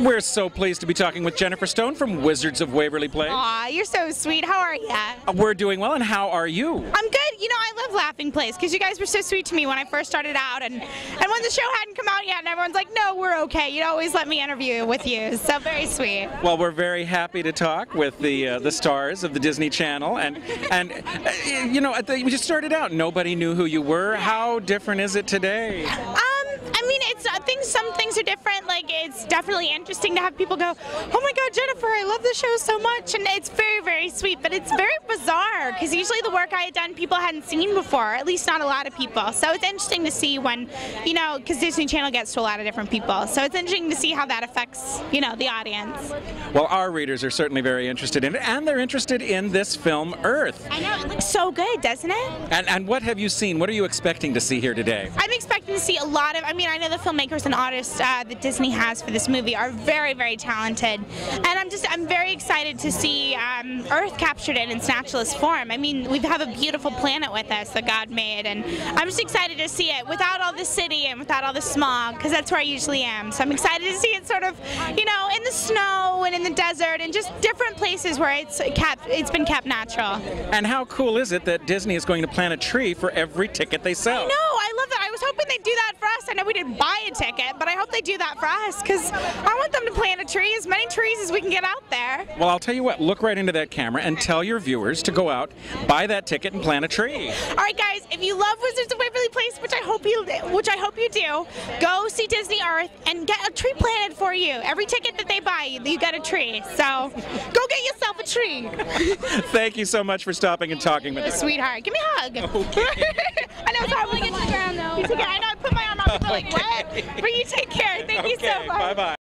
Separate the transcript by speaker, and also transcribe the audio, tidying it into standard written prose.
Speaker 1: We're so pleased to be talking with Jennifer Stone from Wizards of Waverly Place.
Speaker 2: Aw, you're so sweet. How are ya?
Speaker 1: We're doing well, and how are you?
Speaker 2: I'm good. You know, I love Laughing Place because you guys were so sweet to me when I first started out, and when the show hadn't come out yet, and everyone's like, no, we're okay. You'd always let me interview with you. So very sweet.
Speaker 1: Well, we're very happy to talk with the stars of the Disney Channel, and you know, we just started out. Nobody knew who you were. How different is it today?
Speaker 2: I mean, some things are different. Like, it's definitely interesting to have people go, oh my God, Jennifer, I love the show so much, and it's very, very sweet, but it's very bizarre, because usually the work I had done, people hadn't seen before, at least not a lot of people. So it's interesting to see when, you know, because Disney Channel gets to a lot of different people, so it's interesting to see how that affects, you know, the audience.
Speaker 1: Well, our readers are certainly very interested in it, and they're interested in this film, Earth.
Speaker 2: I know, it looks so good, doesn't it?
Speaker 1: And what have you seen? What are you expecting to see here today?
Speaker 2: I'm expecting to see a lot of, I mean, I know the filmmakers and artists that Disney has for this movie are very, very talented, and I'm very excited to see Earth captured in its naturalist form. I mean, we have a beautiful planet with us that God made, and I'm just excited to see it without all the city and without all the smog, because that's where I usually am. So I'm excited to see it sort of, you know, in the snow and in the desert and just different places where it's been kept natural.
Speaker 1: And how cool is it that Disney is going to plant a tree for every ticket they sell?
Speaker 2: I know, I love that. I was hoping they'd do that for us. I know we didn't buy a ticket, but I hope they do that for us, because I want them to plant a tree, as many trees as we can get out there.
Speaker 1: Well, I'll tell you what, look right into that camera and tell your viewers to go out, buy that ticket, and plant a tree.
Speaker 2: All right, guys, if you love Wizards of Waverly Place, which I hope you do, go see Disney Earth and get a tree planted for you. Every ticket that they buy, you get a tree. So go get yourself a tree.
Speaker 1: Thank you so much for stopping and talking with us.
Speaker 2: Sweetheart, give me a hug.
Speaker 1: Okay.
Speaker 2: I know it's hard when you get to the ground, though. I know, I put my arm out, people are like, what? But you take care. Thank you so much.
Speaker 1: Bye-bye.